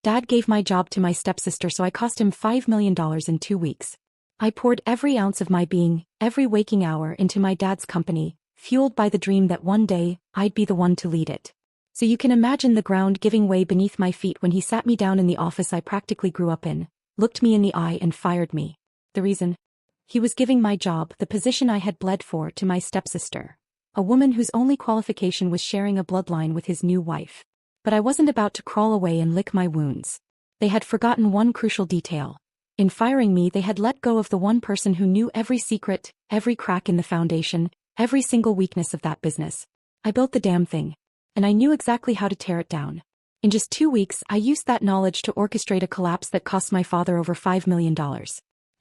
Dad gave my job to my stepsister, so I cost him $5 million in 2 weeks. I poured every ounce of my being, every waking hour into my dad's company, fueled by the dream that one day, I'd be the one to lead it. So you can imagine the ground giving way beneath my feet when he sat me down in the office I practically grew up in, looked me in the eye and fired me. The reason? He was giving my job, the position I had bled for, to my stepsister, a woman whose only qualification was sharing a bloodline with his new wife. But I wasn't about to crawl away and lick my wounds. They had forgotten one crucial detail. In firing me, they had let go of the one person who knew every secret, every crack in the foundation, every single weakness of that business. I built the damn thing. And I knew exactly how to tear it down. In just 2 weeks, I used that knowledge to orchestrate a collapse that cost my father over $5 million.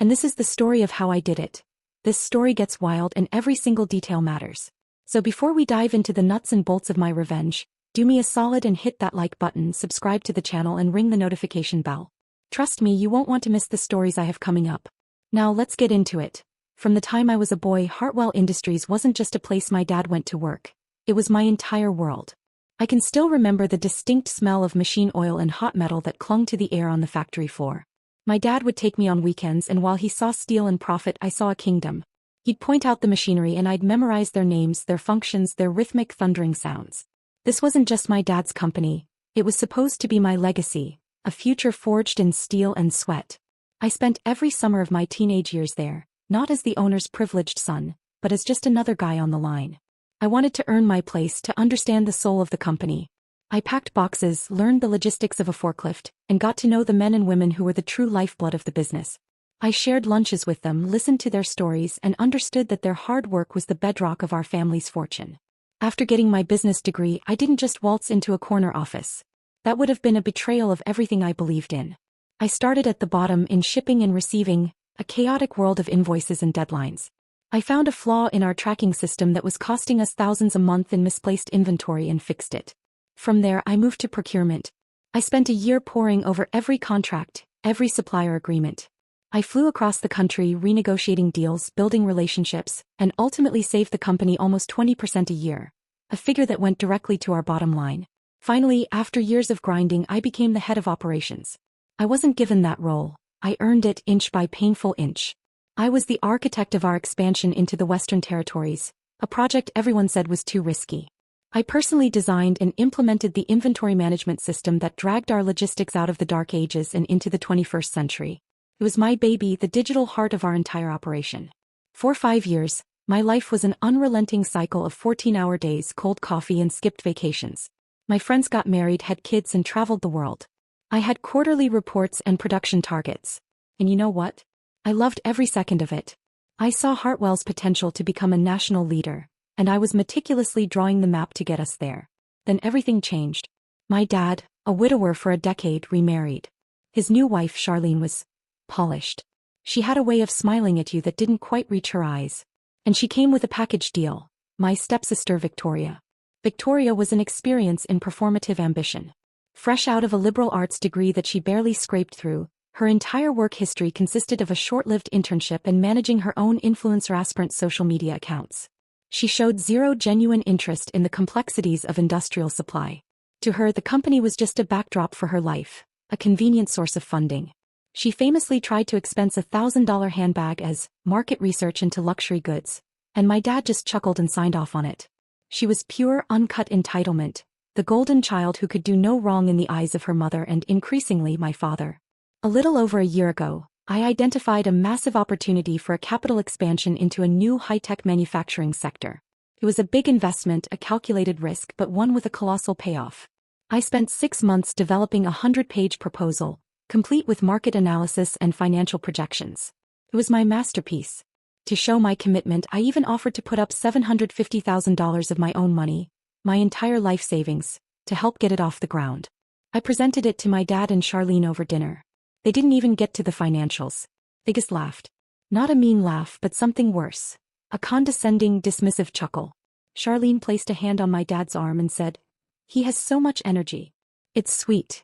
And this is the story of how I did it. This story gets wild and every single detail matters. So before we dive into the nuts and bolts of my revenge, do me a solid and hit that like button, subscribe to the channel and ring the notification bell. Trust me, you won't want to miss the stories I have coming up. Now let's get into it. From the time I was a boy, Hartwell Industries wasn't just a place my dad went to work. It was my entire world. I can still remember the distinct smell of machine oil and hot metal that clung to the air on the factory floor. My dad would take me on weekends, and while he saw steel and profit, I saw a kingdom. He'd point out the machinery and I'd memorize their names, their functions, their rhythmic thundering sounds. This wasn't just my dad's company, it was supposed to be my legacy, a future forged in steel and sweat. I spent every summer of my teenage years there, not as the owner's privileged son, but as just another guy on the line. I wanted to earn my place, to understand the soul of the company. I packed boxes, learned the logistics of a forklift, and got to know the men and women who were the true lifeblood of the business. I shared lunches with them, listened to their stories, and understood that their hard work was the bedrock of our family's fortune. After getting my business degree, I didn't just waltz into a corner office. That would have been a betrayal of everything I believed in. I started at the bottom, in shipping and receiving, a chaotic world of invoices and deadlines. I found a flaw in our tracking system that was costing us thousands a month in misplaced inventory and fixed it. From there, I moved to procurement. I spent a year poring over every contract, every supplier agreement. I flew across the country renegotiating deals, building relationships, and ultimately saved the company almost 20% a year, a figure that went directly to our bottom line. Finally, after years of grinding, I became the head of operations. I wasn't given that role. I earned it inch by painful inch. I was the architect of our expansion into the Western Territories, a project everyone said was too risky. I personally designed and implemented the inventory management system that dragged our logistics out of the dark ages and into the 21st century. It was my baby, the digital heart of our entire operation. For 5 years, my life was an unrelenting cycle of 14-hour days, cold coffee and skipped vacations. My friends got married, had kids and traveled the world. I had quarterly reports and production targets. And you know what? I loved every second of it. I saw Hartwell's potential to become a national leader, and I was meticulously drawing the map to get us there. Then everything changed. My dad, a widower for a decade, remarried. His new wife, Charlene, was polished. She had a way of smiling at you that didn't quite reach her eyes. And she came with a package deal. My stepsister, Victoria. Victoria was an experience in performative ambition. Fresh out of a liberal arts degree that she barely scraped through, her entire work history consisted of a short-lived internship and managing her own influencer aspirant social media accounts. She showed zero genuine interest in the complexities of industrial supply. To her, the company was just a backdrop for her life, a convenient source of funding. She famously tried to expense a $1,000 handbag as market research into luxury goods, and my dad just chuckled and signed off on it. She was pure, uncut entitlement, the golden child who could do no wrong in the eyes of her mother and increasingly my father. A little over a year ago, I identified a massive opportunity for a capital expansion into a new high-tech manufacturing sector. It was a big investment, a calculated risk, but one with a colossal payoff. I spent 6 months developing a 100-page proposal, complete with market analysis and financial projections. It was my masterpiece. To show my commitment, I even offered to put up $750,000 of my own money, my entire life savings, to help get it off the ground. I presented it to my dad and Charlene over dinner. They didn't even get to the financials. They just laughed. Not a mean laugh, but something worse. A condescending, dismissive chuckle. Charlene placed a hand on my dad's arm and said, "He has so much energy. It's sweet."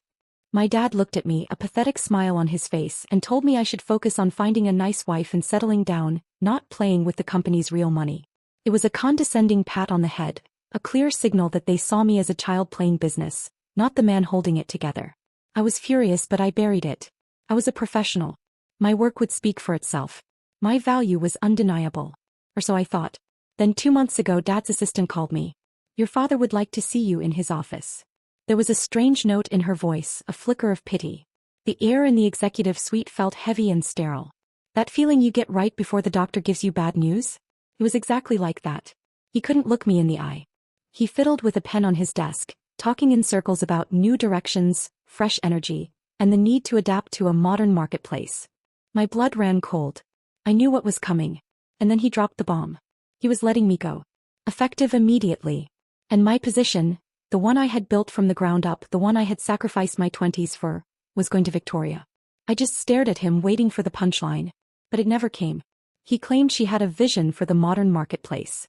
My dad looked at me, a pathetic smile on his face, and told me I should focus on finding a nice wife and settling down, not playing with the company's real money. It was a condescending pat on the head, a clear signal that they saw me as a child playing business, not the man holding it together. I was furious, but I buried it. I was a professional. My work would speak for itself. My value was undeniable. Or so I thought. Then 2 months ago, Dad's assistant called me. Your father would like to see you in his office. There was a strange note in her voice, a flicker of pity. The air in the executive suite felt heavy and sterile. That feeling you get right before the doctor gives you bad news? It was exactly like that. He couldn't look me in the eye. He fiddled with a pen on his desk, talking in circles about new directions, fresh energy, and the need to adapt to a modern marketplace. My blood ran cold. I knew what was coming. And then he dropped the bomb. He was letting me go. Effective immediately. And my position, the one I had built from the ground up, the one I had sacrificed my 20s for, was going to Victoria. I just stared at him, waiting for the punchline. But it never came. He claimed she had a vision for the modern marketplace.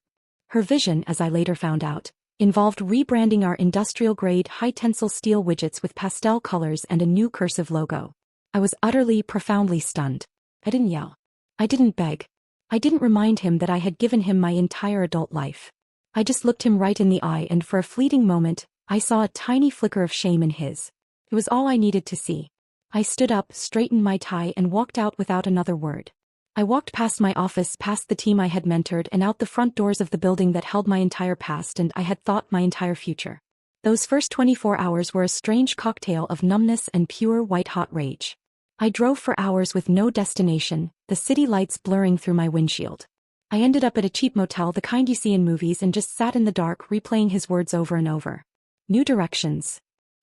Her vision, as I later found out, involved rebranding our industrial-grade high-tensile steel widgets with pastel colors and a new cursive logo. I was utterly, profoundly stunned. I didn't yell. I didn't beg. I didn't remind him that I had given him my entire adult life. I just looked him right in the eye, and for a fleeting moment, I saw a tiny flicker of shame in his. It was all I needed to see. I stood up, straightened my tie, and walked out without another word. I walked past my office, past the team I had mentored, and out the front doors of the building that held my entire past and I had thought my entire future. Those first 24 hours were a strange cocktail of numbness and pure white-hot rage. I drove for hours with no destination, the city lights blurring through my windshield. I ended up at a cheap motel, the kind you see in movies, and just sat in the dark, replaying his words over and over. New directions.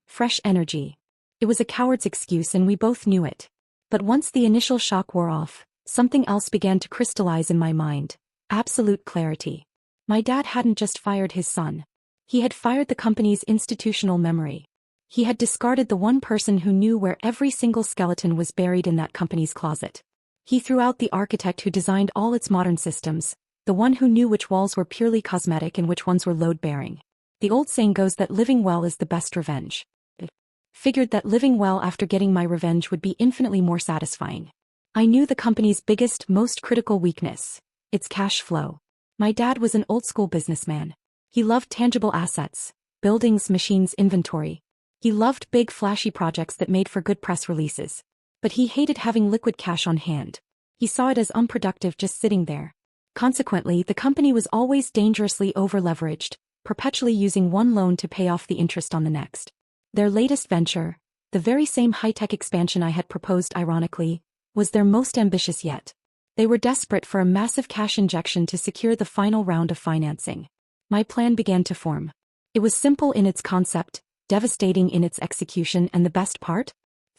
Fresh energy. It was a coward's excuse, and we both knew it. But once the initial shock wore off, something else began to crystallize in my mind. Absolute clarity. My dad hadn't just fired his son. He had fired the company's institutional memory. He had discarded the one person who knew where every single skeleton was buried in that company's closet. He threw out the architect who designed all its modern systems, the one who knew which walls were purely cosmetic and which ones were load-bearing. The old saying goes that living well is the best revenge. I figured that living well after getting my revenge would be infinitely more satisfying. I knew the company's biggest, most critical weakness: its cash flow. My dad was an old-school businessman. He loved tangible assets, buildings, machines, inventory. He loved big, flashy projects that made for good press releases. But he hated having liquid cash on hand. He saw it as unproductive just sitting there. Consequently, the company was always dangerously over-leveraged, perpetually using one loan to pay off the interest on the next. Their latest venture, the very same high-tech expansion I had proposed ironically, was their most ambitious yet. They were desperate for a massive cash injection to secure the final round of financing. My plan began to form. It was simple in its concept, devastating in its execution, and the best part?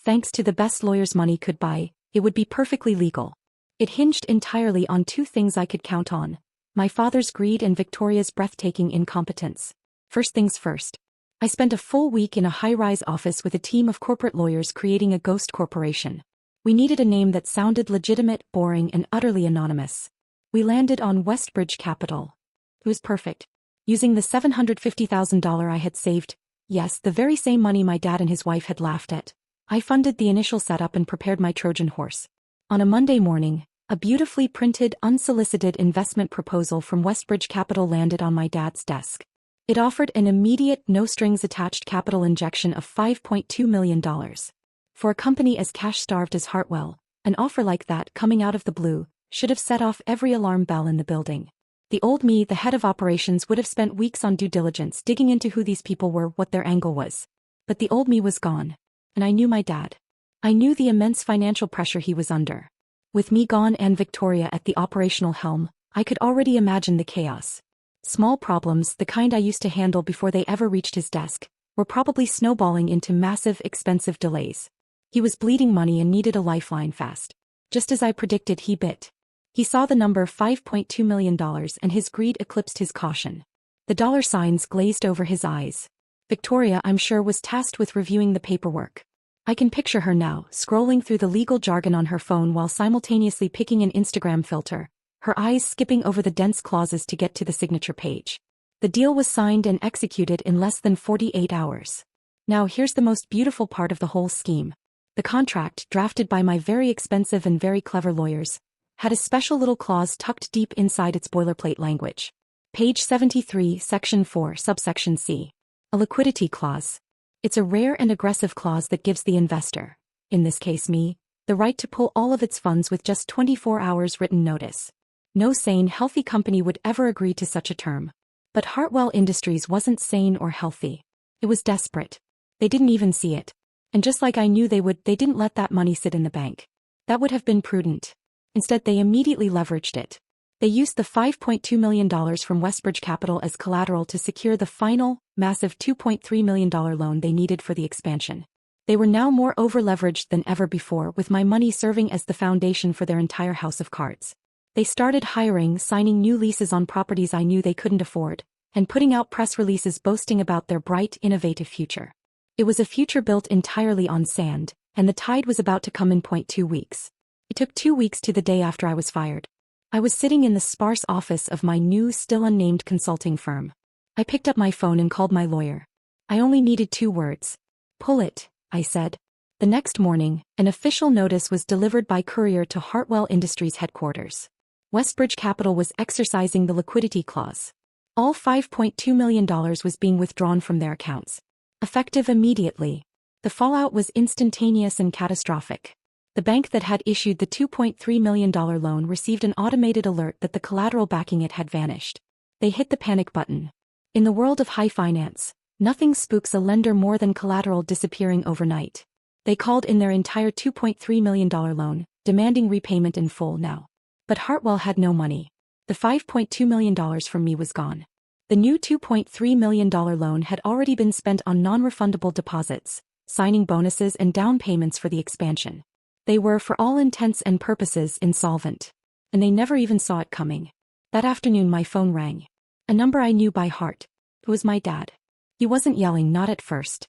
Thanks to the best lawyers money could buy, it would be perfectly legal. It hinged entirely on two things I could count on: my father's greed and Victoria's breathtaking incompetence. First things first. I spent a full week in a high-rise office with a team of corporate lawyers creating a ghost corporation. We needed a name that sounded legitimate, boring, and utterly anonymous. We landed on Westbridge Capital. It was perfect. Using the $750,000 I had saved, yes, the very same money my dad and his wife had laughed at, I funded the initial setup and prepared my Trojan horse. On a Monday morning, a beautifully printed, unsolicited investment proposal from Westbridge Capital landed on my dad's desk. It offered an immediate, no-strings-attached capital injection of $5.2 million. For a company as cash-starved as Hartwell, an offer like that coming out of the blue should have set off every alarm bell in the building. The old me, the head of operations, would have spent weeks on due diligence digging into who these people were, what their angle was. But the old me was gone. And I knew my dad. I knew the immense financial pressure he was under. With me gone and Victoria at the operational helm, I could already imagine the chaos. Small problems, the kind I used to handle before they ever reached his desk, were probably snowballing into massive, expensive delays. He was bleeding money and needed a lifeline fast. Just as I predicted, he bit. He saw the number $5.2 million and his greed eclipsed his caution. The dollar signs glazed over his eyes. Victoria, I'm sure, was tasked with reviewing the paperwork. I can picture her now, scrolling through the legal jargon on her phone while simultaneously picking an Instagram filter, her eyes skipping over the dense clauses to get to the signature page. The deal was signed and executed in less than 48 hours. Now here's the most beautiful part of the whole scheme. The contract, drafted by my very expensive and very clever lawyers, had a special little clause tucked deep inside its boilerplate language. Page 73, Section 4, Subsection C. A liquidity clause. It's a rare and aggressive clause that gives the investor, in this case me, the right to pull all of its funds with just 24 hours written notice. No sane, healthy company would ever agree to such a term. But Hartwell Industries wasn't sane or healthy. It was desperate. They didn't even see it. And just like I knew they would, they didn't let that money sit in the bank. That would have been prudent. Instead, they immediately leveraged it. They used the $5.2 million from Westbridge Capital as collateral to secure the final, massive $2.3 million loan they needed for the expansion. They were now more over-leveraged than ever before, with my money serving as the foundation for their entire house of cards. They started hiring, signing new leases on properties I knew they couldn't afford, and putting out press releases boasting about their bright, innovative future. It was a future built entirely on sand, and the tide was about to come in 2 weeks. It took 2 weeks to the day after I was fired. I was sitting in the sparse office of my new, still unnamed consulting firm. I picked up my phone and called my lawyer. I only needed 2 words. "Pull it," I said. The next morning, an official notice was delivered by courier to Hartwell Industries headquarters. Westbridge Capital was exercising the liquidity clause. All $5.2 million was being withdrawn from their accounts. Effective immediately. The fallout was instantaneous and catastrophic. The bank that had issued the $2.3 million loan received an automated alert that the collateral backing it had vanished. They hit the panic button. In the world of high finance, nothing spooks a lender more than collateral disappearing overnight. They called in their entire $2.3 million loan, demanding repayment in full now. But Hartwell had no money. The $5.2 million from me was gone. The new $2.3 million loan had already been spent on non-refundable deposits, signing bonuses and down payments for the expansion. They were, for all intents and purposes, insolvent. And they never even saw it coming. That afternoon my phone rang. A number I knew by heart. It was my dad. He wasn't yelling, not at first.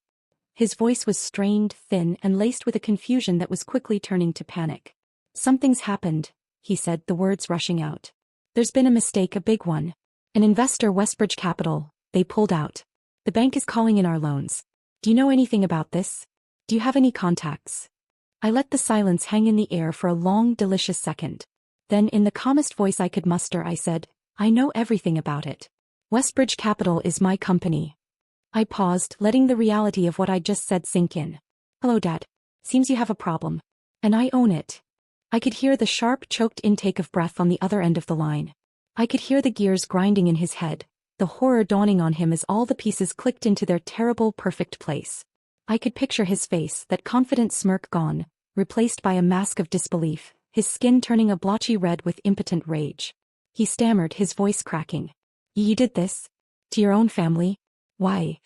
His voice was strained, thin, and laced with a confusion that was quickly turning to panic. "Something's happened," he said, the words rushing out. "There's been a mistake, a big one. An investor, Westbridge Capital, they pulled out. The bank is calling in our loans. Do you know anything about this? Do you have any contacts?" I let the silence hang in the air for a long, delicious second. Then, in the calmest voice I could muster, I said, "I know everything about it. Westbridge Capital is my company." I paused, letting the reality of what I'd just said sink in. "Hello, Dad. Seems you have a problem. And I own it." I could hear the sharp, choked intake of breath on the other end of the line. I could hear the gears grinding in his head, the horror dawning on him as all the pieces clicked into their terrible, perfect place. I could picture his face, that confident smirk gone, replaced by a mask of disbelief, his skin turning a blotchy red with impotent rage. He stammered, his voice cracking. "You did this? To your own family?" "Why?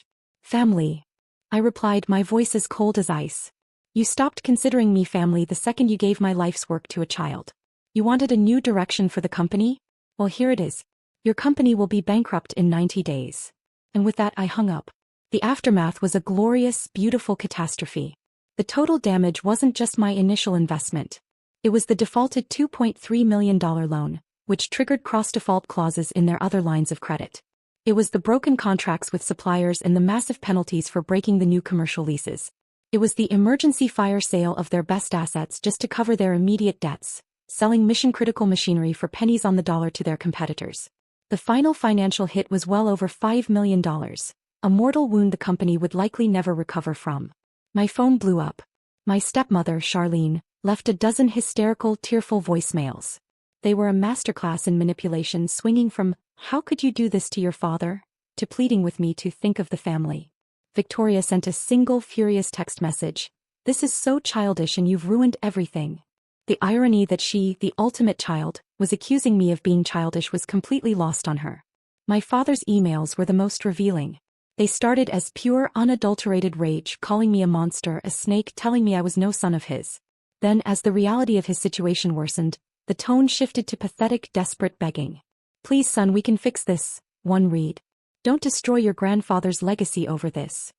Family?" I replied, my voice as cold as ice. "You stopped considering me family the second you gave my life's work to a child. You wanted a new direction for the company? Well, here it is. Your company will be bankrupt in 90 days. And with that I hung up. The aftermath was a glorious, beautiful catastrophe. The total damage wasn't just my initial investment. It was the defaulted $2.3 million loan, which triggered cross-default clauses in their other lines of credit. It was the broken contracts with suppliers and the massive penalties for breaking the new commercial leases. It was the emergency fire sale of their best assets just to cover their immediate debts, selling mission-critical machinery for pennies on the dollar to their competitors. The final financial hit was well over $5 million, a mortal wound the company would likely never recover from. My phone blew up. My stepmother, Charlene, left a dozen hysterical, tearful voicemails. They were a masterclass in manipulation, swinging from, "How could you do this to your father?" to pleading with me to think of the family. Victoria sent a single furious text message. "This is so childish and you've ruined everything." The irony that she, the ultimate child, was accusing me of being childish was completely lost on her. My father's emails were the most revealing. They started as pure, unadulterated rage, calling me a monster, a snake, telling me I was no son of his. Then, as the reality of his situation worsened, the tone shifted to pathetic, desperate begging. "Please, son, we can fix this," one read. "Don't destroy your grandfather's legacy over this."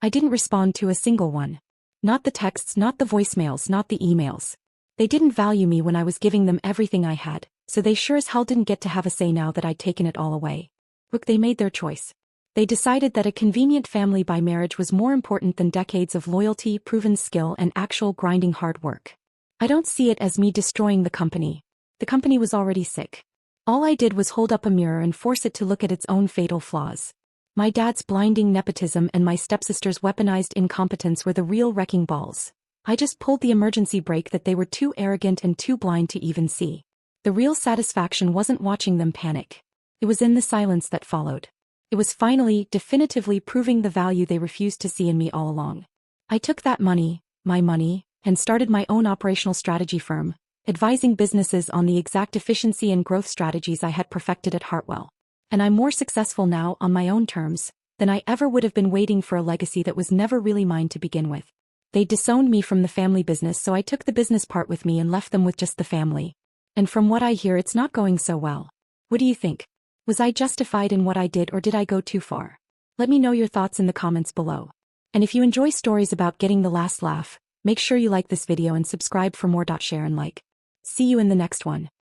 I didn't respond to a single one. Not the texts, not the voicemails, not the emails. They didn't value me when I was giving them everything I had, so they sure as hell didn't get to have a say now that I'd taken it all away. Look, they made their choice. They decided that a convenient family by marriage was more important than decades of loyalty, proven skill, and actual grinding hard work. I don't see it as me destroying the company. The company was already sick. All I did was hold up a mirror and force it to look at its own fatal flaws. My dad's blinding nepotism and my stepsister's weaponized incompetence were the real wrecking balls. I just pulled the emergency brake that they were too arrogant and too blind to even see. The real satisfaction wasn't watching them panic. It was in the silence that followed. It was finally, definitively proving the value they refused to see in me all along. I took that money, my money, and started my own operational strategy firm, advising businesses on the exact efficiency and growth strategies I had perfected at Hartwell. And I'm more successful now on my own terms than I ever would have been waiting for a legacy that was never really mine to begin with. They disowned me from the family business, so I took the business part with me and left them with just the family. And from what I hear, it's not going so well. What do you think? Was I justified in what I did, or did I go too far? Let me know your thoughts in the comments below. And if you enjoy stories about getting the last laugh, make sure you like this video and subscribe for more. Share and like. See you in the next one.